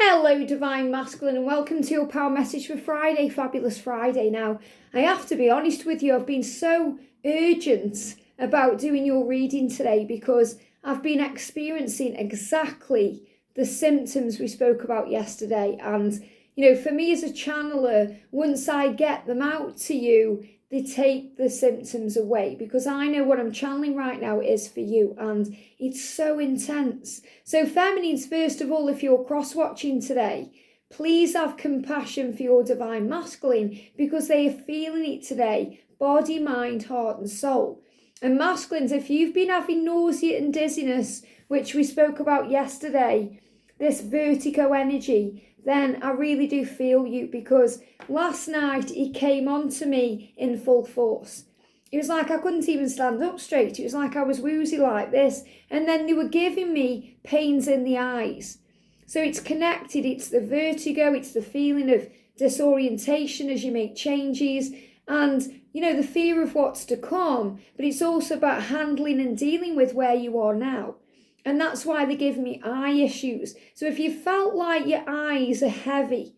Hello, Divine Masculine, and welcome to your power message for Friday, Fabulous Friday. Now, I have to be honest with you, I've been so urgent about doing your reading today because I've been experiencing exactly the symptoms we spoke about yesterday. And, for me as a channeler, once I get them out to you, they take the symptoms away because I know what I'm channeling right now is for you, and it's so intense. So feminines, first of all, if you're cross-watching today, please have compassion for your divine masculine because they are feeling it today, body, mind, heart and soul. And masculines, if you've been having nausea and dizziness, which we spoke about yesterday, this vertigo energy, then I really do feel you because last night it came on to me in full force. It was like I couldn't even stand up straight. It was like I was woozy like this. And then they were giving me pains in the eyes. So it's connected. It's the vertigo. It's the feeling of disorientation as you make changes. And, the fear of what's to come. But it's also about handling and dealing with where you are now. And that's why they give me eye issues. So if you felt like your eyes are heavy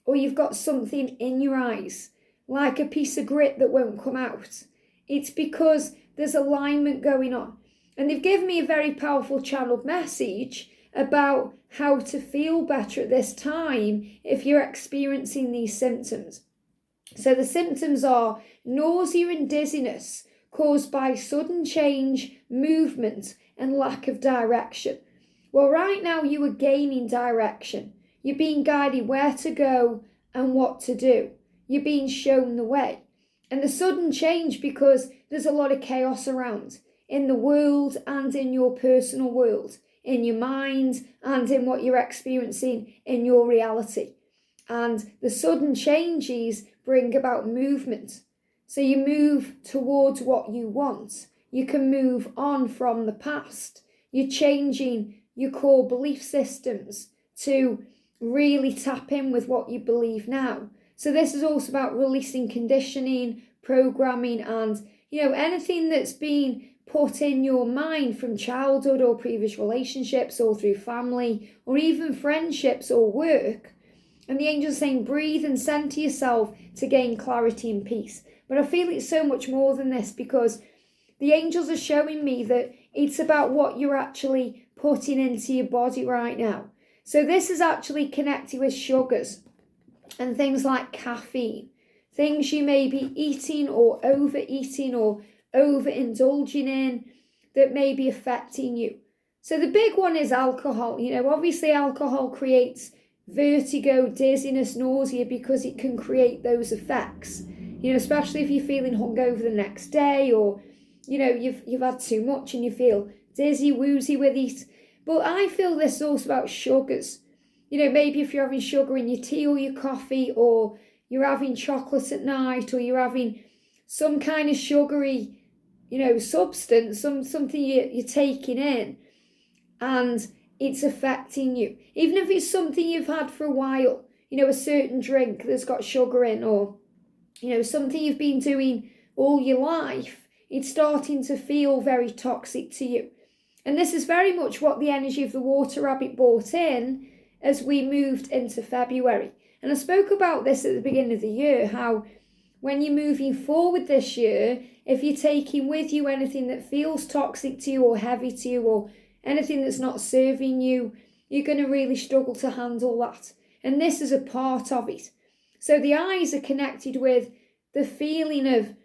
or you've got something in your eyes, like a piece of grit that won't come out, it's because there's alignment going on. And they've given me a very powerful channeled message about how to feel better at this time if you're experiencing these symptoms. So the symptoms are nausea and dizziness caused by sudden change, movement, and lack of direction. Well, right now you are gaining direction. You're being guided where to go and what to do. You're being shown the way. And the sudden change because there's a lot of chaos around in the world and in your personal world, in your mind and in what you're experiencing in your reality. And the sudden changes bring about movement. So you move towards what you want. You can move on from the past. You're changing your core belief systems to really tap in with what you believe now. So this is also about releasing conditioning, programming, and, anything that's been put in your mind from childhood or previous relationships or through family or even friendships or work. And the angel's saying, breathe and center yourself to gain clarity and peace. But I feel it's so much more than this because the angels are showing me that it's about what you're actually putting into your body right now. So this is actually connected with sugars and things like caffeine, things you may be eating or overeating or overindulging in that may be affecting you. So the big one is alcohol. Obviously alcohol creates vertigo, dizziness, nausea because it can create those effects. Especially if you're feeling hungover the next day or you've had too much and you feel dizzy, woozy with it. But I feel this is also about sugars. Maybe if you're having sugar in your tea or your coffee, or you're having chocolate at night, or you're having some kind of sugary, substance, something you're taking in, and it's affecting you. Even if it's something you've had for a while, a certain drink that's got sugar in, or, something you've been doing all your life, it's starting to feel very toxic to you. And this is very much what the energy of the water rabbit brought in as we moved into February. And I spoke about this at the beginning of the year, how when you're moving forward this year, if you're taking with you anything that feels toxic to you or heavy to you or anything that's not serving you, you're going to really struggle to handle that. And this is a part of it. So the eyes are connected with the feeling of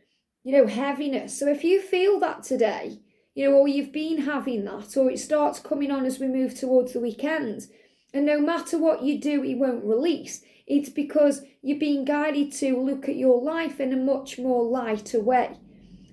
heaviness. So if you feel that today, or you've been having that, or it starts coming on as we move towards the weekend, and no matter what you do, it won't release, it's because you're being guided to look at your life in a much more lighter way,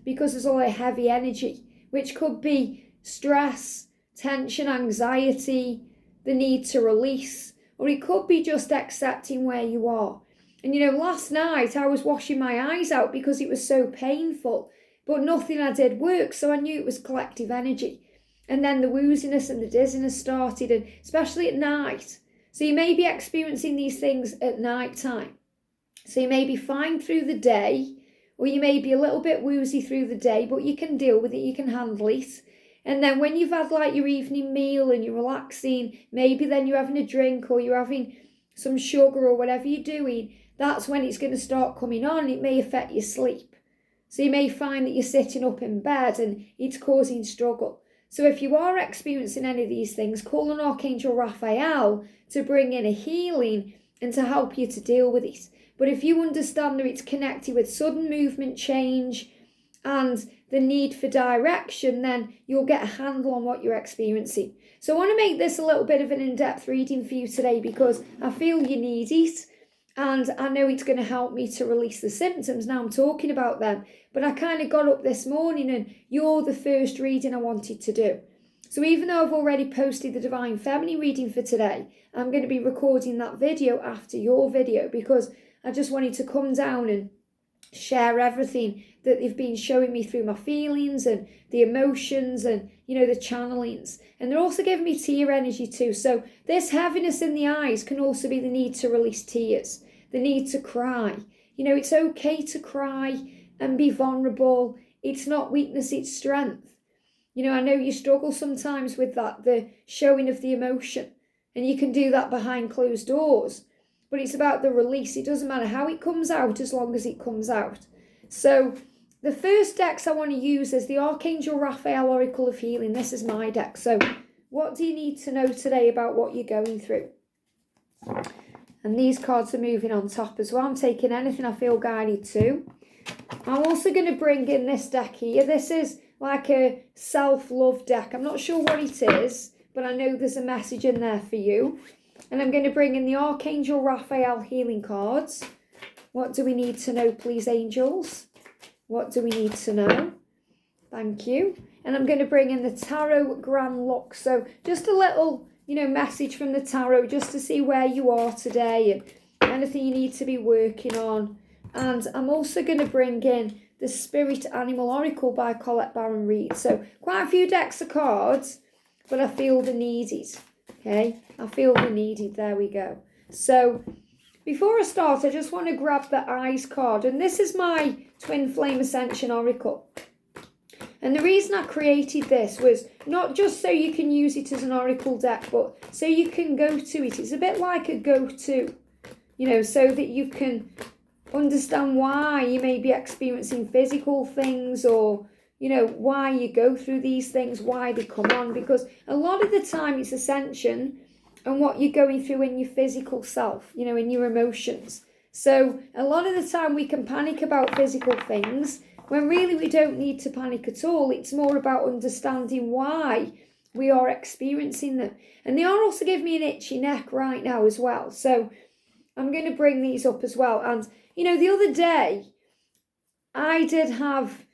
because there's a lot of heavy energy, which could be stress, tension, anxiety, the need to release, or it could be just accepting where you are. And last night I was washing my eyes out because it was so painful, but nothing I did worked, so I knew it was collective energy. And then the wooziness and the dizziness started, and especially at night. So you may be experiencing these things at night time. So you may be fine through the day, or you may be a little bit woozy through the day, but you can deal with it, you can handle it. And then when you've had like your evening meal and you're relaxing, maybe then you're having a drink or you're having some sugar or whatever you're doing, that's when it's going to start coming on. It may affect your sleep. So you may find that you're sitting up in bed and it's causing struggle. So if you are experiencing any of these things, call on Archangel Raphael to bring in a healing and to help you to deal with it. But if you understand that it's connected with sudden movement change and the need for direction, then you'll get a handle on what you're experiencing. So I want to make this a little bit of an in-depth reading for you today because I feel you need it. And I know it's going to help me to release the symptoms. Now I'm talking about them. But I kind of got up this morning and you're the first reading I wanted to do. So even though I've already posted the Divine Feminine reading for today, I'm going to be recording that video after your video because I just wanted to come down and share everything that they've been showing me through my feelings and the emotions and, the channelings. And they're also giving me tear energy too. So this heaviness in the eyes can also be the need to release tears, the need to cry. It's okay to cry and be vulnerable. It's not weakness, it's strength. I know you struggle sometimes with that, the showing of the emotion. And you can do that behind closed doors. But it's about the release. It doesn't matter how it comes out as long as it comes out. So the first decks I want to use is the Archangel Raphael Oracle of Healing. This is my deck. So what do you need to know today about what you're going through? And these cards are moving on top as well. I'm taking anything I feel guided to. I'm also going to bring in this deck here. This is like a self-love deck. I'm not sure what it is, but I know there's a message in there for you. And I'm going to bring in the Archangel Raphael healing cards. What do we need to know, please, angels? What do we need to know? Thank you. And I'm going to bring in the Tarot Grand Luck. So just a little, message from the Tarot just to see where you are today and anything you need to be working on. And I'm also going to bring in the Spirit Animal Oracle by Colette Baron-Reid. So quite a few decks of cards, but I feel the needed. Okay, I feel the needed. There we go. So before I start, I just want to grab the Eyes card. And this is my Twin Flame Ascension Oracle. And the reason I created this was not just so you can use it as an oracle deck, but so you can go to it. It's a bit like a go-to, so that you can understand why you may be experiencing physical things or, why you go through these things, why they come on. Because a lot of the time it's Ascension and what you're going through in your physical self, in your emotions. So a lot of the time we can panic about physical things when really we don't need to panic at all. It's more about understanding why we are experiencing them. And they are also giving me an itchy neck right now as well. So I'm going to bring these up as well. And, the other day I did have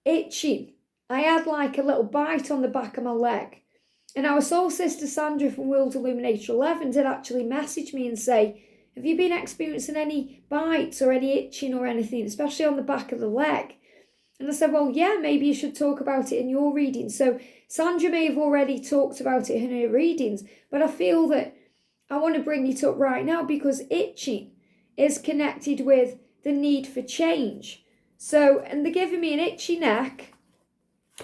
itching. I had like a little bite on the back of my leg. And our soul sister Sandra from World Illuminator 11 did actually message me and say, have you been experiencing any bites or any itching or anything, especially on the back of the leg? And I said, well, yeah, maybe you should talk about it in your reading. So Sandra may have already talked about it in her readings, but I feel that I want to bring it up right now because itching is connected with the need for change. So, and they're giving me an itchy neck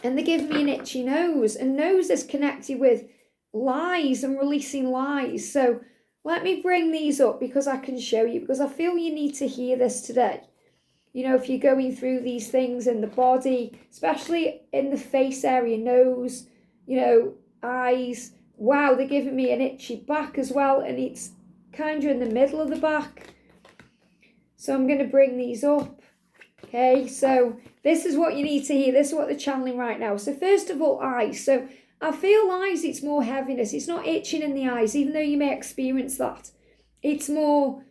and they're giving me an itchy nose, and nose is connected with lies and releasing lies. So let me bring these up because I can show you, because I feel you need to hear this today. If you're going through these things in the body, especially in the face area, nose, eyes. Wow, they're giving me an itchy back as well, and it's kind of in the middle of the back. So I'm going to bring these up. Okay, so this is what you need to hear. This is what they're channeling right now. So first of all, eyes. So I feel eyes, it's more heaviness. It's not itching in the eyes, even though you may experience that. It's more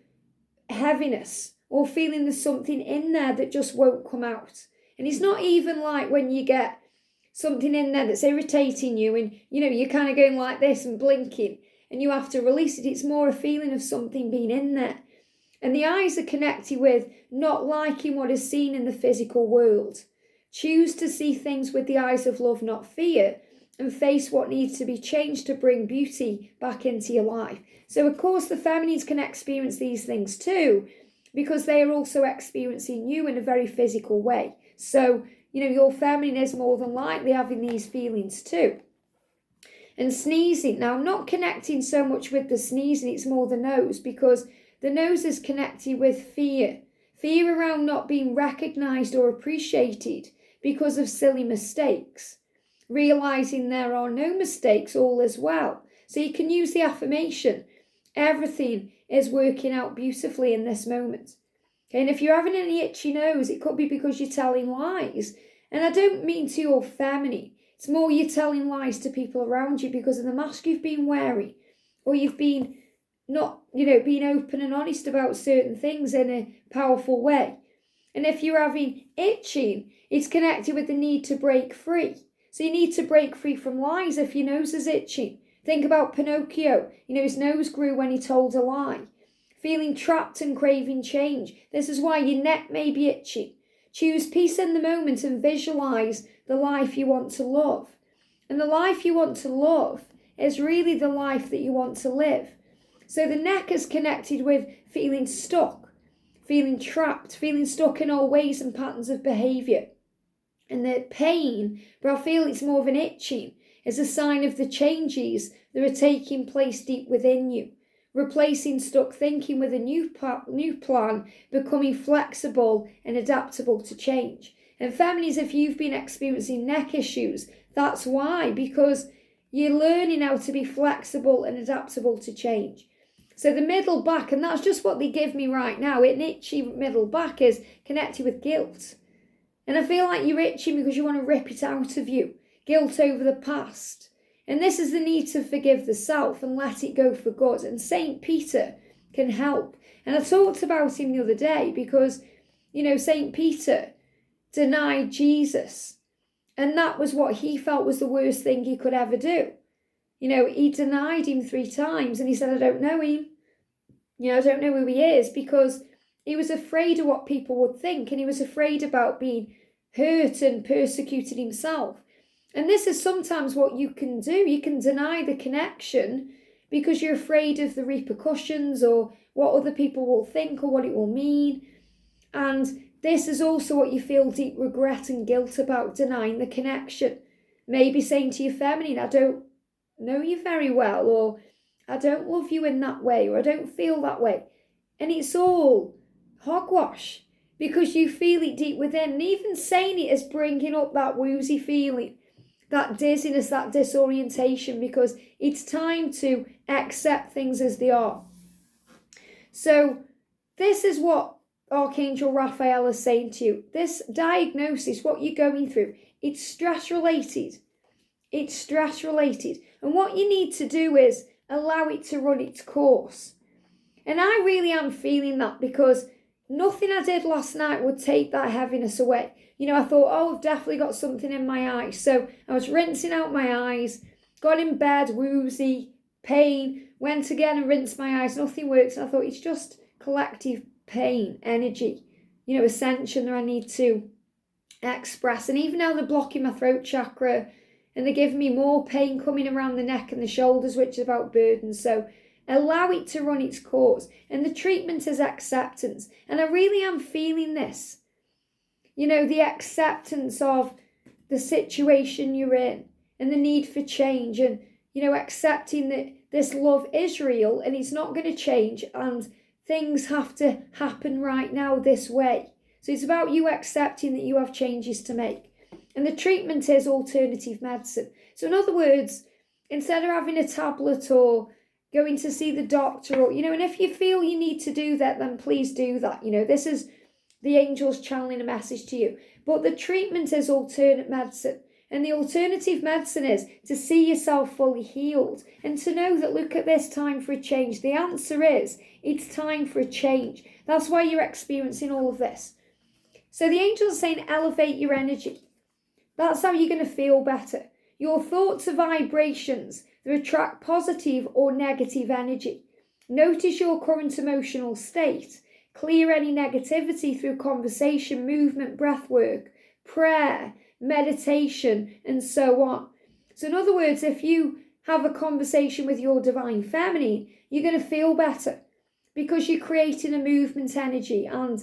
heaviness or feeling there's something in there that just won't come out. And it's not even like when you get something in there that's irritating you and, you're kind of going like this and blinking and you have to release it. It's more a feeling of something being in there. And the eyes are connected with not liking what is seen in the physical world. Choose to see things with the eyes of love, not fear, and face what needs to be changed to bring beauty back into your life. So, of course, the feminines can experience these things too, because they are also experiencing you in a very physical way. So your feminine is more than likely having these feelings too. And sneezing. Now, I'm not connecting so much with the sneezing, it's more the nose, because the nose is connected with fear. Fear around not being recognised or appreciated because of silly mistakes. Realising there are no mistakes, all is well. So you can use the affirmation, everything is working out beautifully in this moment. Okay, and if you're having any itchy nose, it could be because you're telling lies. And I don't mean to your feminine. It's more you're telling lies to people around you because of the mask you've been wearing, or you've been not, being open and honest about certain things in a powerful way. And if you're having itching, it's connected with the need to break free. So you need to break free from lies if your nose is itching. Think about Pinocchio. His nose grew when he told a lie. Feeling trapped and craving change. This is why your neck may be itchy. Choose peace in the moment and visualize the life you want to love. And the life you want to love is really the life that you want to live. So the neck is connected with feeling stuck, feeling trapped, feeling stuck in all ways and patterns of behaviour. And the pain, but I feel it's more of an itching, is a sign of the changes that are taking place deep within you. Replacing stuck thinking with a new plan, becoming flexible and adaptable to change. And feminines, if you've been experiencing neck issues, that's why, because you're learning how to be flexible and adaptable to change. So the middle back, and that's just what they give me right now, an itchy middle back is connected with guilt. And I feel like you're itching because you want to rip it out of you. Guilt over the past. And this is the need to forgive the self and let it go for good. And St. Peter can help. And I talked about him the other day because, St. Peter denied Jesus. And that was what he felt was the worst thing he could ever do. He denied him 3 times and he said, I don't know him. I don't know who he is, because he was afraid of what people would think, and he was afraid about being hurt and persecuted himself. And this is sometimes what you can do. You can deny the connection because you're afraid of the repercussions or what other people will think or what it will mean. And this is also what you feel deep regret and guilt about, denying the connection. Maybe saying to your feminine, I don't know you very well, or I don't love you in that way, or I don't feel that way. And it's all hogwash because you feel it deep within. And even saying it is bringing up that woozy feeling, that dizziness, that disorientation, because it's time to accept things as they are. So this is what Archangel Raphael is saying to you. This diagnosis, what you're going through, it's stress related. It's stress related. And what you need to do is allow it to run its course. And I really am feeling that, because nothing I did last night would take that heaviness away. I thought, I've definitely got something in my eyes. So I was rinsing out my eyes, got in bed, woozy, pain, went again and rinsed my eyes. Nothing works. And I thought, it's just collective pain, energy, Ascension that I need to express. And even now they're blocking my throat chakra, and they're giving me more pain coming around the neck and the shoulders, which is about burdens. So allow it to run its course. And the treatment is acceptance. And I really am feeling this. The acceptance of the situation you're in and the need for change, and, accepting that this love is real and it's not going to change, and things have to happen right now this way. So it's about you accepting that you have changes to make. And the treatment is alternative medicine. So in other words, instead of having a tablet or going to see the doctor, or, and if you feel you need to do that, then please do that. This is the angels channeling a message to you. But the treatment is alternate medicine. And the alternative medicine is to see yourself fully healed and to know that, look at this, time for a change. The answer is, it's time for a change. That's why you're experiencing all of this. So the angels are saying, elevate your energy. That's how you're going to feel better. Your thoughts are vibrations that attract positive or negative energy. Notice your current emotional state. Clear any negativity through conversation, movement, breath work, prayer, meditation, and so on. So in other words, if you have a conversation with your divine feminine, you're going to feel better because you're creating a movement energy, and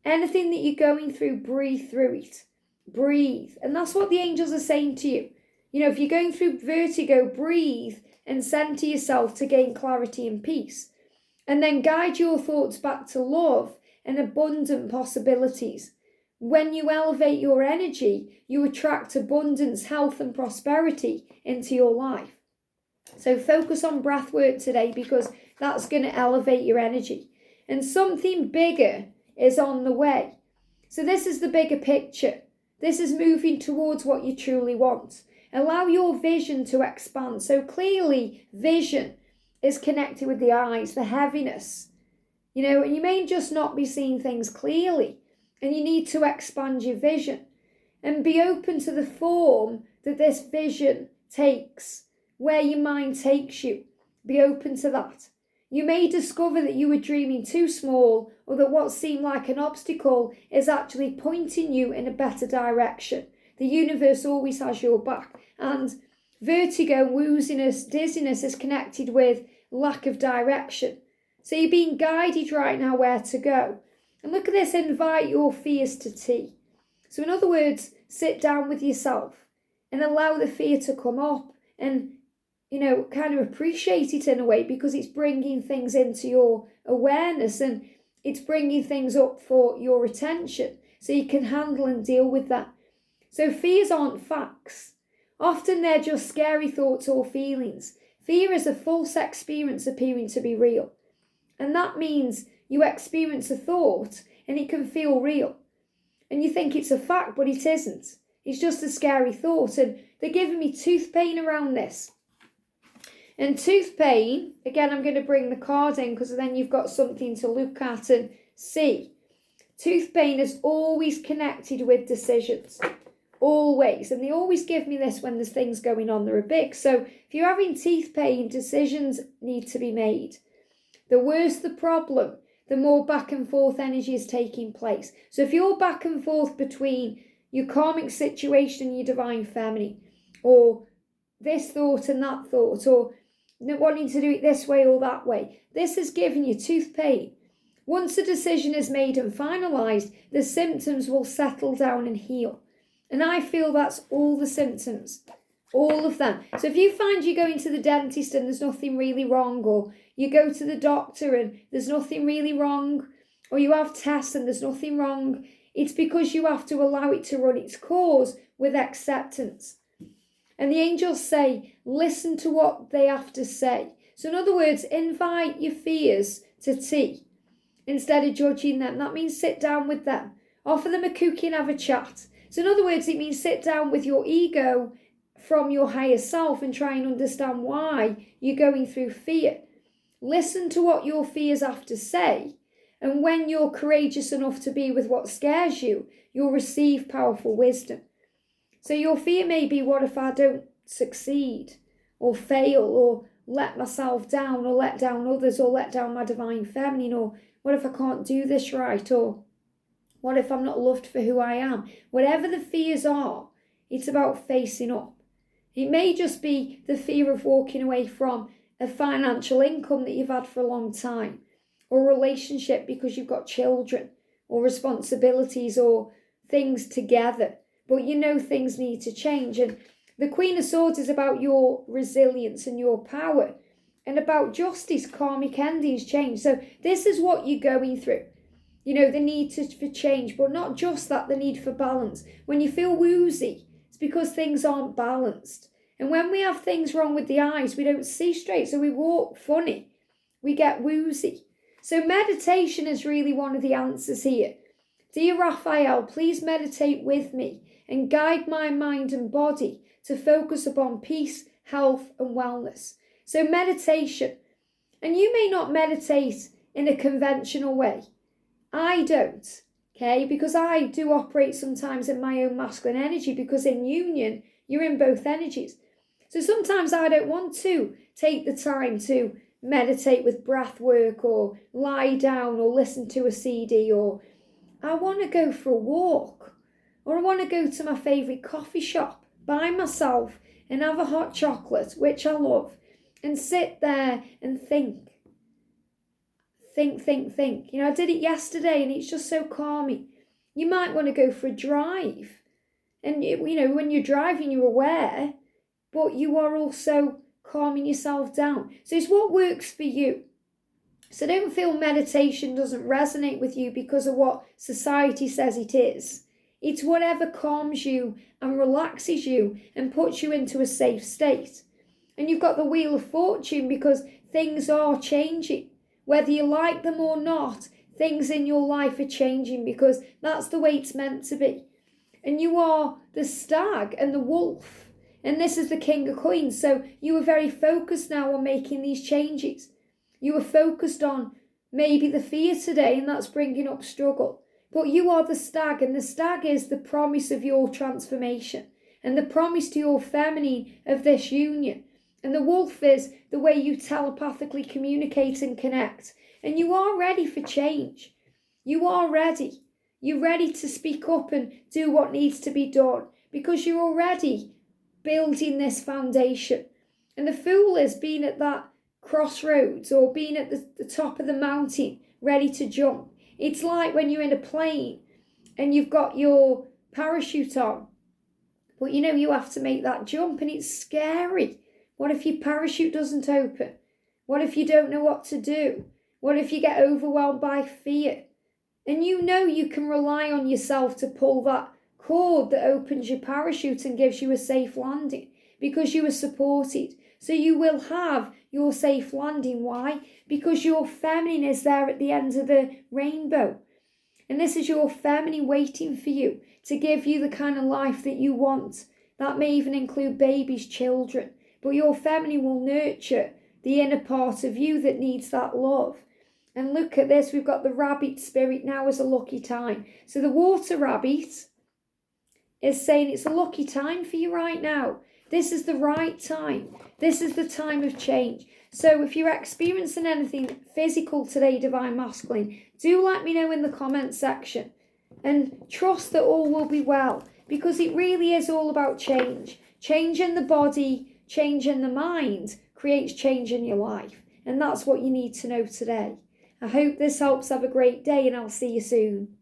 anything that you're going through, breathe through it. breathe. And that's what the angels are saying to you. You know, if you're going through vertigo, breathe and center yourself to gain clarity and peace. And then guide your thoughts back to love and abundant possibilities. When you elevate your energy, you attract abundance, health, and prosperity into your life. So focus on breath work today, because that's going to elevate your energy. And something bigger is on the way. So this is the bigger picture. This is moving towards what you truly want. Allow your vision to expand. So clearly, vision is connected with the eyes, the heaviness. You know, and you may just not be seeing things clearly, and you need to expand your vision and be open to the form that this vision takes, where your mind takes you. Be open to that. You may discover that you were dreaming too small, or that what seemed like an obstacle is actually pointing you in a better direction. The universe always has your back. And vertigo, wooziness, dizziness is connected with lack of direction. So you're being guided right now where to go. And look at this, invite your fears to tea. So in other words, sit down with yourself and allow the fear to come up and, you know, kind of appreciate it in a way, because it's bringing things into your awareness and it's bringing things up for your attention so you can handle and deal with that. So fears aren't facts. Often they're just scary thoughts or feelings. Fear is a false experience appearing to be real. And that means you experience a thought and it can feel real. And you think it's a fact, but it isn't. It's just a scary thought. And they're giving me tooth pain around this. And tooth pain, again, I'm going to bring the card in because then you've got something to look at and see. Tooth pain is always connected with decisions. Always. And they always give me this when there's things going on that are big. So if you're having teeth pain, decisions need to be made. The worse the problem, the more back and forth energy is taking place. So if you're back and forth between your karmic situation and your divine feminine, or this thought and that thought, or wanting to do it this way or that way, this is giving you tooth pain. Once a decision is made and finalised, the symptoms will settle down and heal. And I feel that's all the symptoms, all of them. So if you find you're going to the dentist and there's nothing really wrong, or you go to the doctor and there's nothing really wrong, or you have tests and there's nothing wrong, it's because you have to allow it to run its course with acceptance. And the angels say, listen to what they have to say. So in other words, invite your fears to tea instead of judging them. That means sit down with them. Offer them a cookie and have a chat. So in other words, it means sit down with your ego from your higher self and try and understand why you're going through fear. Listen to what your fears have to say. And when you're courageous enough to be with what scares you, you'll receive powerful wisdom. So your fear may be, what if I don't succeed or fail or let myself down or let down others or let down my divine feminine, or what if I can't do this right, or what if I'm not loved for who I am? Whatever the fears are, it's about facing up. It may just be the fear of walking away from a financial income that you've had for a long time, or a relationship because you've got children, or responsibilities or things together. But you know things need to change. And the Queen of Swords is about your resilience and your power, and about justice, karmic endings, change. So this is what you're going through. You know, the need for change, but not just that, the need for balance. When you feel woozy, it's because things aren't balanced. And when we have things wrong with the eyes, we don't see straight, so we walk funny. We get woozy. So meditation is really one of the answers here. Dear Raphael, please meditate with me and guide my mind and body to focus upon peace, health, and wellness. So meditation. And you may not meditate in a conventional way. I don't, okay? Because I do operate sometimes in my own masculine energy, because in union, you're in both energies. So sometimes I don't want to take the time to meditate with breath work or lie down or listen to a CD, or I want to go for a walk, or I want to go to my favourite coffee shop by myself and have a hot chocolate, which I love, and sit there and think. You know, I did it yesterday and it's just so calming. You might want to go for a drive. And, when you're driving, you're aware, but you are also calming yourself down. So it's what works for you. So don't feel meditation doesn't resonate with you because of what society says it is. It's whatever calms you and relaxes you and puts you into a safe state. And you've got the Wheel of Fortune because things are changing. Whether you like them or not, things in your life are changing because that's the way it's meant to be. And you are the stag and the wolf. And this is the King of Coins. So you are very focused now on making these changes. You are focused on maybe the fear today, and that's bringing up struggle. But you are the stag, and the stag is the promise of your transformation and the promise to your feminine of this union. And the wolf is the way you telepathically communicate and connect. And you are ready for change. You are ready. You're ready to speak up and do what needs to be done because you're already building this foundation. And the Fool is being at that crossroads or being at the top of the mountain ready to jump. It's like when you're in a plane and you've got your parachute on, but you have to make that jump and it's scary. What if your parachute doesn't open? What if you don't know what to do? What if you get overwhelmed by fear? And you can rely on yourself to pull that cord that opens your parachute and gives you a safe landing because you are supported. So you will have your safe landing. Why? Because your feminine is there at the end of the rainbow. And this is your feminine waiting for you to give you the kind of life that you want. That may even include babies, children. But your feminine will nurture the inner part of you that needs that love. And look at this, we've got the rabbit spirit now as a lucky time. So the water rabbit is saying it's a lucky time for you right now. This is the right time. This is the time of change. So if you're experiencing anything physical today, Divine Masculine, do let me know in the comment section. And trust that all will be well. Because it really is all about change. Change in the body, change in the mind creates change in your life. And that's what you need to know today. I hope this helps. Have a great day and I'll see you soon.